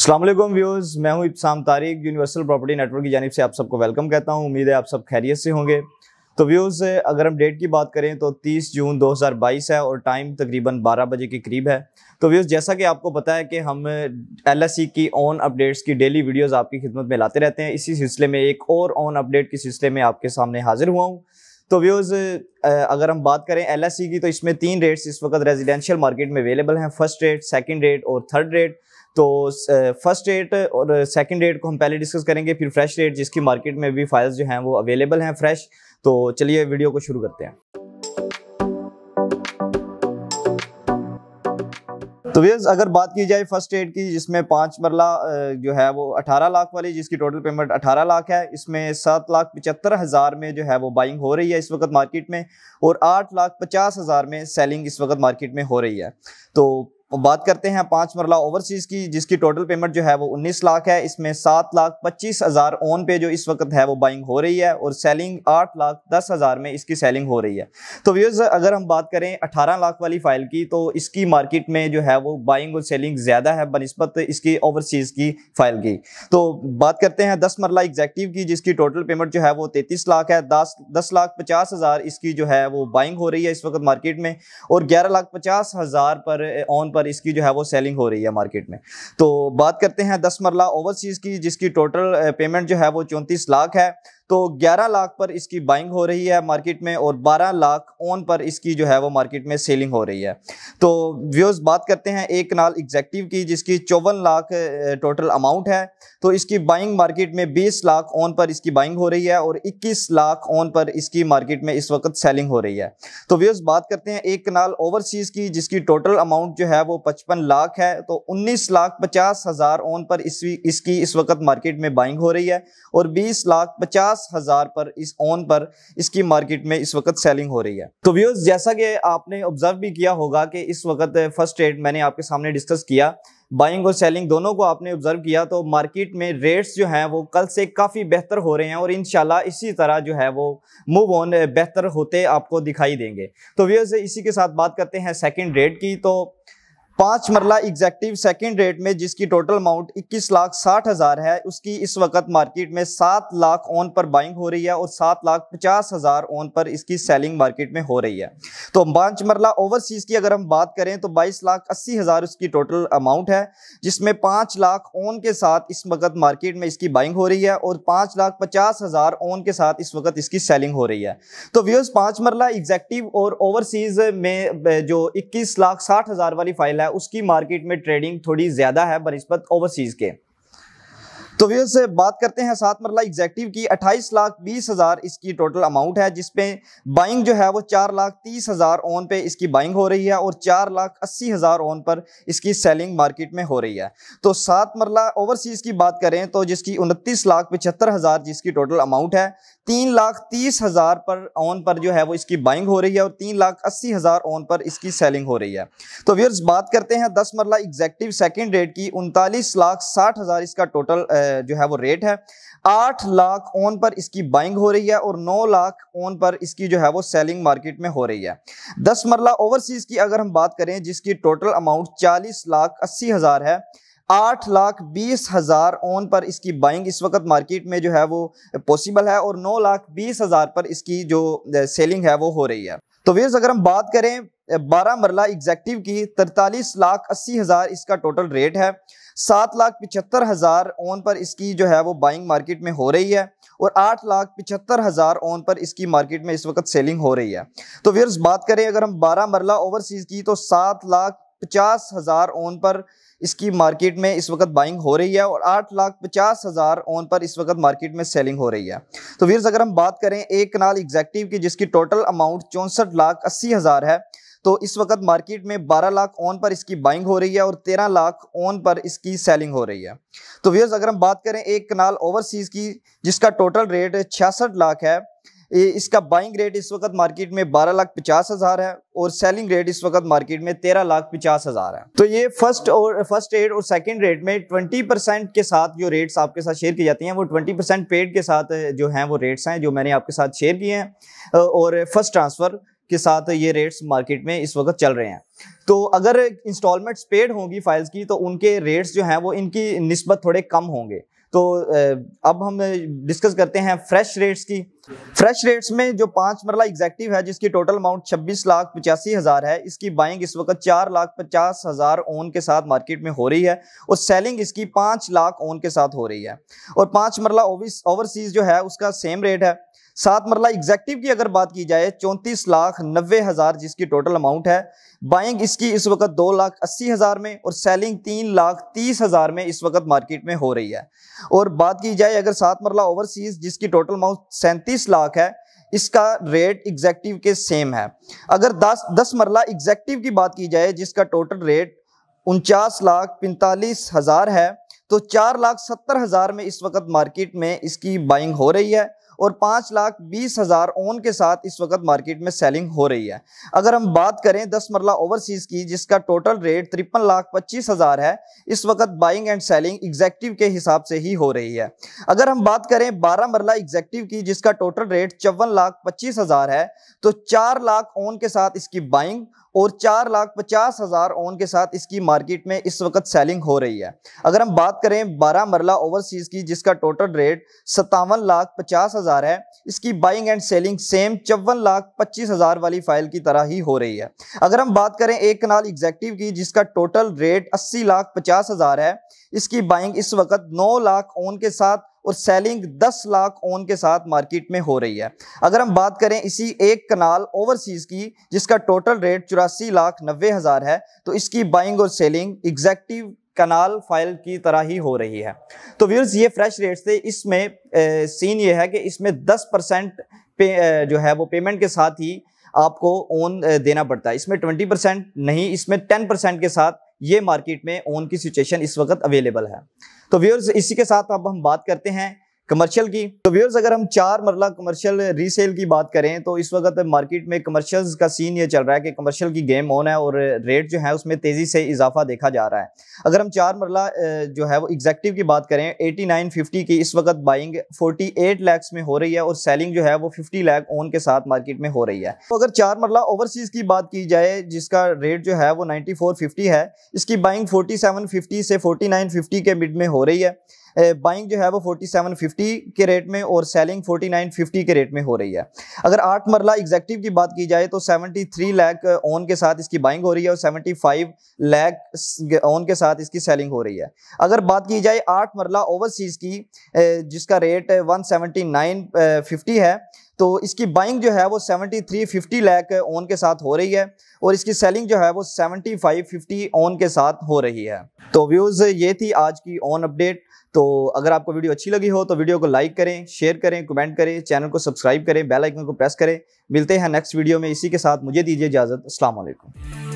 अस्सलाम वालेकुम व्यूअर्स, मैं हूं इब्साम तारिक। यूनिवर्सल प्रॉपर्टी नेटवर्क की जानिब से आप सबको वेलकम कहता हूं। उम्मीद है आप सब खैरियत से होंगे। तो व्यूअर्स, अगर हम डेट की बात करें तो 30 जून 2022 है और टाइम तकरीबन 12 बजे के करीब है। तो व्यूअर्स, जैसा कि आपको पता है कि हम LSE की ऑन अपडेट्स की डेली वीडियोस आपकी खिदमत में लाते रहते हैं। इसी सिलसिले में एक और ऑन अपडेट के सिलसिले में आपके सामने हाजिर हुआ हूँ। तो व्यूअर्स, अगर हम बात करें LSE की तो इसमें 3 रेट्स इस वक्त रेजिडेंशियल मार्केट में अवेलेबल हैं। फर्स्ट रेट, सेकंड रेट और थर्ड रेट। तो फर्स्ट रेट और सेकंड रेट को हम पहले डिस्कस करेंगे, फिर फ्रेश रेट जिसकी मार्केट में भी फाइल्स जो हैं वो अवेलेबल हैं फ्रेश। तो चलिए वीडियो को शुरू करते हैं। तो व्यूअर्स, अगर बात की जाए फर्स्ट रेट की, जिसमें 5 मरला जो है वो 18 लाख वाली, जिसकी टोटल पेमेंट 18 लाख है, इसमें 7,75,000 में जो है वो बाइंग हो रही है इस वक्त मार्केट में, और 8,50,000 में सेलिंग इस वक्त मार्केट में हो रही है। तो बात करते हैं 5 मरला ओवरसीज की, जिसकी टोटल पेमेंट जो है वो 19 लाख है। इसमें 7,25,000 ऑन पे जो इस वक्त है वो बाइंग हो रही है, और सेलिंग 8,10,000 में इसकी सेलिंग हो रही है। तो व्यूअर्स, अगर हम बात करें 18 लाख वाली फाइल की, तो इसकी मार्केट में जो है वो बाइंग और सेलिंग ज्यादा है बनिस्बत इसकी ओवरसीज की फाइल की। तो बात करते हैं 10 मरला एग्जेक्टिव की, जिसकी टोटल पेमेंट जो है वो 33 लाख है। 10,50,000 इसकी जो है वो बाइंग हो रही है इस वक्त मार्केट में, और 11,50,000 पर ऑन पर इसकी जो है वो सेलिंग हो रही है मार्केट में। तो बात करते हैं 10 मरला ओवरसीज की, जिसकी टोटल पेमेंट जो है वो 34 लाख है। तो 11 लाख पर इसकी बाइंग हो रही है मार्केट में, और 12 लाख ऑन पर इसकी जो है वो मार्केट में सेलिंग हो रही है। तो व्यूअर्स, बात करते हैं एक कनाल एग्जेक्टिव की, जिसकी 54 लाख टोटल अमाउंट है। तो इसकी बाइंग मार्केट में 20 लाख ऑन पर इसकी बाइंग हो रही है, और 21 लाख ऑन पर इसकी मार्केट में इस वक्त सेलिंग हो रही है। तो व्यूअर्स, बात करते हैं एक कनाल ओवरसीज की, जिसकी टोटल अमाउंट जो है वो 55 लाख है। तो 19,50,000 ऑन पर इसकी इस वक्त मार्केट में बाइंग हो रही है, और 20,50,000 पर इस ऑन पर इसकी मार्केट में इस वक्त सेलिंग हो रही है। तो व्यूअर्स, जैसा कि आपने ऑब्जर्व भी किया होगा कि इस वक्त फर्स्ट रेट मैंने आपके सामने डिस्कस किया, बाइंग और सेलिंग दोनों को आपने ऑब्जर्व किया। तो मार्केट में रेट्स जो हैं वो कल से काफ़ी बेहतर हो रहे हैं, और इंशाल्लाह इसी तरह जो है वो मूव ऑन बेहतर होते आपको दिखाई देंगे। तो व्यूअर्स, इसी के साथ बात करते हैं सेकंड रेट की। तो 5 मरला एग्जेक्टिव सेकंड रेट में, जिसकी टोटल अमाउंट 21,60,000 है, उसकी इस वक्त मार्केट में 7 लाख ऑन पर बाइंग हो रही है, और 7,50,000 ऑन पर इसकी सेलिंग मार्केट में हो रही है। तो 5 मरला ओवरसीज की अगर हम बात करें तो 22,80,000 उसकी टोटल अमाउंट है, जिसमें 5 लाख ऑन के साथ इस वक्त मार्केट में इसकी बाइंग हो रही है, और 5,50,000 ऑन के साथ इस वक्त इसकी सेलिंग हो रही है। तो व्यूअर्स, 5 मरला एग्जेक्टिव और ओवरसीज में जो 21,60,000 वाली फाइल उसकी मार्केट में ट्रेडिंग थोड़ी ज्यादा है बनिस्बत ओवरसीज के। तो व्यूअर्स, बात करते हैं 7 मरला एग्जेक्टिव की। 28,20,000 इसकी टोटल अमाउंट है, जिसमें बाइंग जो है वो 4,30,000 ऑन पे इसकी बाइंग हो रही है, और 4,80,000 ऑन पर इसकी सेलिंग मार्केट में हो रही है। तो 7 मरला ओवरसीज की बात करें तो जिसकी 29,75,000 जिसकी टोटल अमाउंट है, 3,30,000 पर ऑन पर जो है वो इसकी बाइंग हो रही है, और 3,80,000 ऑन पर इसकी सेलिंग हो रही है। तो व्यूअर्स, बात करते हैं 10 मरला एग्जेक्टिव सेकंड रेट की। 39,60,000 इसका टोटल जो है वो रेट है। 8 लाख ऑन पर इसकी बाइंग हो रही है, और 9 लाख ऑन पर इसकी जो है वो सेलिंग मार्केट में हो रही है। 10 मरला ओवरसीज की अगर हम बात करें, जिसकी टोटल अमाउंट 40,80,000 है, 8,20,000 ऑन पर इसकी बाइंग इस वक्त मार्केट में जो है वो पॉसिबल है, और 9,20,000 पर इसकी जो सेलिंग है वो हो रही है। तो व्यूअर्स, अगर हम बात करें 12 मरला एग्जेक्टिव की, 43,80,000 इसका टोटल रेट है। 7,75,000 ऑन पर इसकी जो है वो बाइंग मार्केट में हो रही है, और 8,75,000 ऑन पर इसकी मार्केट में इस वक्त सेलिंग हो रही है। तो व्यूअर्स, बात करें अगर हम 12 मरला ओवरसीज की, तो 7,50,000 ऑन पर इसकी मार्केट में इस वक्त बाइंग हो रही है, और 8,50,000 ऑन पर इस वक्त मार्केट में सेलिंग हो रही है। तो व्यूअर्स, अगर हम बात करें एक कनाल एग्जेक्टिव की, जिसकी टोटल अमाउंट 64,80,000 है, तो इस वक्त मार्केट में 12 लाख ऑन पर इसकी बाइंग हो रही है, और 13 लाख ऑन पर इसकी सेलिंग हो रही है। तो व्यूअर्स, अगर हम बात करें एक कनाल ओवरसीज की, जिसका टोटल रेट 66 लाख है, इसका बाइंग रेट इस वक्त मार्केट में 12,50,000 है, और सेलिंग रेट इस वक्त मार्केट में 13,50,000 है। तो ये फर्स्ट रेट और सेकंड रेट में 20% के साथ जो रेट्स आपके साथ शेयर की जाती हैं, वो 20% पेड के साथ जो हैं वो रेट्स हैं जो मैंने आपके साथ शेयर किए हैं। और फर्स्ट ट्रांसफर के साथ ये रेट्स मार्केट में इस वक्त चल रहे हैं। तो अगर इंस्टॉलमेंट्स पेड होंगी फाइल्स की तो उनके रेट्स जो हैं वो इनकी निस्बत थोड़े कम होंगे। तो अब हम डिस्कस करते हैं फ्रेश रेट्स की। फ्रेश रेट्स में जो 5 मरला एग्जेक्टिव है जिसकी टोटल अमाउंट 26,85,000 है, इसकी बाइंग इस वक्त 4,50,000 ओन के साथ मार्केट में हो रही है और सेलिंग इसकी 5 लाख ओन के साथ हो रही है। और 5 मरला ओवरसीज जो है उसका सेम रेट है। 7 मरला एग्जेक्टिव की अगर बात की जाए 34,90,000 जिसकी टोटल अमाउंट है, बाइंग इसकी इस वक्त 2,80,000 में और सेलिंग 3,30,000 में इस वक्त मार्केट में हो रही है। और बात की जाए अगर 7 मरला ओवरसीज जिसकी टोटल अमाउंट 37 लाख है, इसका रेट एग्जेक्टिव के सेम है। अगर 10 मरला एग्जेक्टिव की बात की जाए जिसका टोटल रेट 49,45,000 है, तो 4,70,000 में इस वक्त मार्केट में इसकी बाइंग हो रही है और 5,20,000 ओन के साथ इस वक्त मार्केट में सेलिंग हो रही है। अगर हम बात करें 10 मरला ओवरसीज की जिसका टोटल रेट 53,25,000 है, इस वक्त बाइंग एंड सेलिंग एग्जेक्टिव के हिसाब से ही हो रही है। अगर हम बात करें 12 मरला एग्जेक्टिव की जिसका टोटल रेट 54,25,000 है, तो 4 लाख ओन के साथ इसकी बाइंग और 4,50,000 ओन के साथ इसकी मार्केट में इस वक्त सेलिंग हो रही है। अगर हम बात करें 12 मरला ओवरसीज की जिसका टोटल रेट 57,50,000 है, इसकी बाइंग एंड सेलिंग सेम 54,25,000 वाली फाइल की तरह ही हो रही है। अगर हम बात करें 1 कनाल एग्जेक्टिव की जिसका टोटल रेट 80,50,000 है, इसकी बाइंग इस वक्त 9 लाख ओन के साथ और सेलिंग 10 लाख ओन के साथ मार्केट में हो रही है। अगर हम बात करें इसी 1 कनाल ओवरसीज की जिसका टोटल रेट 84,90,000 है, तो इसकी बाइंग और सेलिंग एग्जेक्टिव कनाल फाइल की तरह ही हो रही है। तो व्यूअर्स ये फ्रेश रेट्स थे। इसमें सीन ये है कि इसमें 10% जो है वो पेमेंट के साथ ही आपको ओन देना पड़ता है। इसमें 20% नहीं, इसमें 10% के साथ ये मार्केट में ओन की सिचुएशन इस वक्त अवेलेबल है। तो व्यूअर्स इसी के साथ अब हम बात करते हैं कमर्शियल की। तो व्यूअर्स अगर हम 4 मरला कमर्शियल रीसेल की बात करें तो इस वक्त मार्केट में कमर्शियल्स का सीन ये चल रहा है कि कमर्शियल की गेम ऑन है और रेट जो है उसमें तेजी से इजाफा देखा जा रहा है। अगर हम 4 मरला जो है वो एग्जेक्टिव की बात करें 8950 की इस वक्त बाइंग 48 लाख में हो रही है और सेलिंग जो है वो 50 लाख ओन के साथ मार्केट में हो रही है। तो अगर 4 मरला ओवरसीज की बात की जाए जिसका रेट जो है वो 9450 है, इसकी बाइंग 4750 से 4950 के मिड में हो रही है। बाइंग जो है वो 4750 के रेट में और सेलिंग 4950 के रेट में हो रही है। अगर 8 मरला एग्जेक्टिव की बात की जाए तो 73 लाख ओन के साथ इसकी बाइंग हो रही है और 75 लाख ओन के साथ इसकी सेलिंग हो रही है। अगर बात की जाए 8 मरला ओवरसीज की जिसका रेट 17950 है, तो इसकी बाइंग जो है वो 7350 लाख ओन के साथ हो रही है और इसकी सेलिंग जो है वो 7550 ओन के साथ हो रही है। तो व्यूज़ ये थी आज की ऑन अपडेट। तो अगर आपको वीडियो अच्छी लगी हो तो वीडियो को लाइक करें, शेयर करें, कमेंट करें, चैनल को सब्सक्राइब करें, बेल आइकन को प्रेस करें। मिलते हैं नेक्स्ट वीडियो में। इसी के साथ मुझे दीजिए इजाज़त। अस्सलाम वालेकुम।